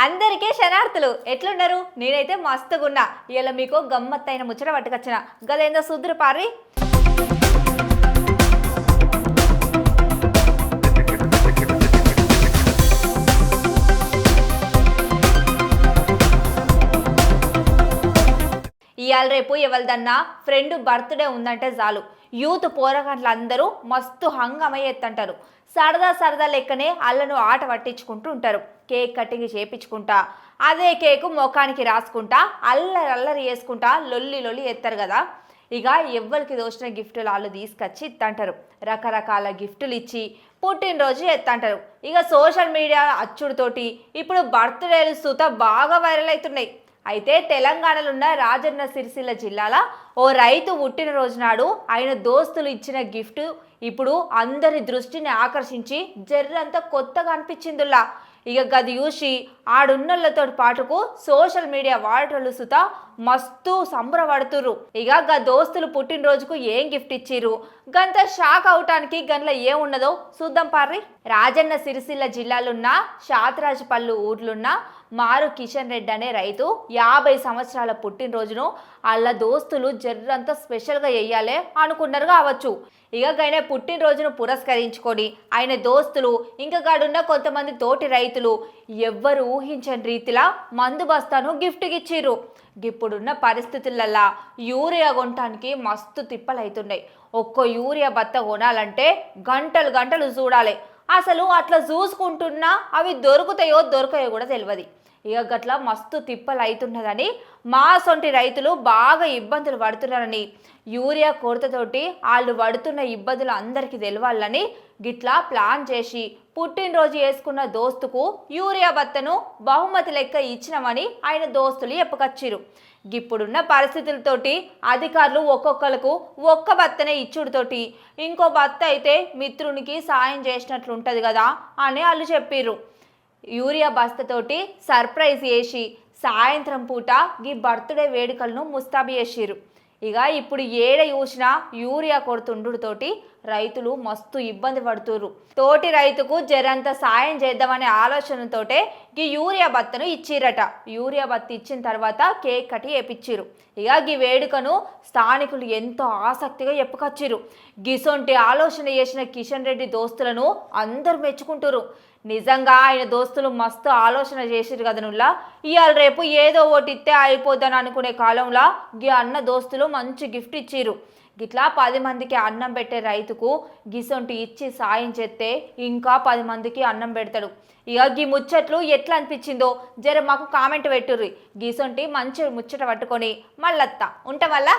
అందరికీ శనార్థులు ఎట్లున్నారు? నేనైతే మస్తుగున్నా. ఇలా మీకు గమ్మత్తైన ముచ్చట పట్టుకొచ్చిన గదేందో సుద్దురు పారి. ఇవాళ రేపు ఎవరిదన్నా ఫ్రెండ్ బర్త్డే ఉందంటే చాలు యూత్ పోరగాండ్లు అందరూ మస్తు హంగమయ్య ఎత్తంటారు. సరదా సరదా లెక్కనే అల్లను ఆట పట్టించుకుంటూ ఉంటారు. కేక్ కటింగ్ చేపించుకుంటా అదే కేకు ముఖానికి రాసుకుంటా అల్లరి అల్లరి వేసుకుంటా లొల్లి లొల్లి ఎత్తారు కదా. ఇక ఎవరికి దోచిన గిఫ్టులు వాళ్ళు తీసుకొచ్చి ఇత్తంటారు. రకరకాల గిఫ్టులు ఇచ్చి పుట్టినరోజు ఎత్తంటారు. ఇక సోషల్ మీడియా అచ్చుడితోటి ఇప్పుడు బర్త్డేలు సుత బాగా వైరల్ అవుతున్నాయి. అయితే తెలంగాణలో ఉన్న రాజన్న సిరిసిల్ల జిల్లాల ఓ రైతు పుట్టినరోజు నాడు ఆయన దోస్తులు ఇచ్చిన గిఫ్ట్ ఇప్పుడు అందరి దృష్టిని ఆకర్షించి జర్రంతా కొత్తగా అనిపించిందిలా. ఇక గది చూసి ఆడున్నోళ్ళతో పాటుకు సోషల్ మీడియా వాడటోళ్ళు సుత మస్తు సంబరపడుతుర్రు. ఇక గా దోస్తులు పుట్టినరోజుకు ఏం గిఫ్ట్ ఇచ్చిర్రు, గంత షాక్ అవటానికి గన్ల ఏమున్నదో చూద్దాం పార్రి. రాజన్న సిరిసిల్ల జిల్లాలున్న షాత్రాజపల్లు ఊర్లున్న మారు కిషన్ రెడ్డి అనే రైతు 50 సంవత్సరాల పుట్టినరోజును వాళ్ళ దోస్తులు జర్రంతా స్పెషల్గా వేయాలి అనుకున్నారు కావచ్చు. ఇక ఆయన పుట్టినరోజును పురస్కరించుకొని ఆయన దోస్తులు ఇంకా గాడున్న కొంతమంది తోటి రైతులు ఎవ్వరు ఊహించని రీతిలా మందు బస్తాను గిఫ్ట్కి ఇచ్చిర్రు. ఇప్పుడున్న పరిస్థితులల్లా యూరియా కొనటానికి మస్తు తిప్పలు అవుతున్నాయి. ఒక్కో యూరియా బత్త కొనాలంటే గంటలు గంటలు చూడాలి. అసలు అట్లా చూసుకుంటున్నా అవి దొరుకుతాయో దొరకాయో కూడా తెలియదు. ఇక గట్లా మస్తు తిప్పలు అవుతున్నదని మా సొంటి రైతులు బాగా ఇబ్బందులు పడుతున్నారని, యూరియా కొరతతోటి వాళ్ళు పడుతున్న ఇబ్బందులు అందరికీ తెలవాలని గిట్లా ప్లాన్ చేసి పుట్టినరోజు వేసుకున్న దోస్తుకు యూరియా బత్తను బహుమతి లెక్క ఇచ్చినామని ఆయన దోస్తులు చెప్పుకొచ్చిరు. ఇప్పుడున్న పరిస్థితులతోటి అధికారులు ఒక్కొక్కలకు ఒక్క బత్తనే ఇచ్చుడుతోటి ఇంకో బత్త అయితే మిత్రునికి సాయం చేసినట్లుంటుంది కదా అని వాళ్ళు చెప్పిర్రు. యూరియా బస్తతోటి సర్ప్రైజ్ చేసి సాయంత్రం పూట ఈ బర్త్డే వేడుకలను ముస్తాబు చేసిర్రు. ఇక ఇప్పుడు ఏడ చూసినా యూరియా కొడుతుండుతోటి రైతులు మస్తు ఇబ్బంది పడుతుర్రు. తోటి రైతుకు జరంత సాయం చేద్దామనే ఆలోచనతోటే ఈ యూరియా బత్తను ఇచ్చిరట. యూరియా బత్త ఇచ్చిన తర్వాత కేక్ కట్టి వేపిచ్చిరు. ఇక ఈ వేడుకను స్థానికులు ఎంతో ఆసక్తిగా చెప్పుకొచ్చిరు. గిసొంటి ఆలోచన చేసిన కిషన్ రెడ్డి దోస్తులను అందరూ మెచ్చుకుంటురు. నిజంగా ఆయన దోస్తులు మస్తు ఆలోచన చేసిరు కదనుల్లా. ఇవాళ రేపు ఏదో ఒకటి ఇస్తే అయిపోద్దని అనుకునే కాలంలో గీ అన్న దోస్తులు మంచి గిఫ్ట్ ఇచ్చిరు. గిట్లా 10 మందికి అన్నం పెట్టే రైతుకు గిసొంటి ఇచ్చి సాయం చేస్తే ఇంకా 10 మందికి అన్నం పెడతాడు. ఇక గీ ముచ్చట్లు ఎట్లా అనిపించిందో జర మాకు కామెంట్ పెట్టుర్రి. గిసొంటి మంచి ముచ్చట పట్టుకొని మళ్ళత్తా ఉంటాం వల్ల.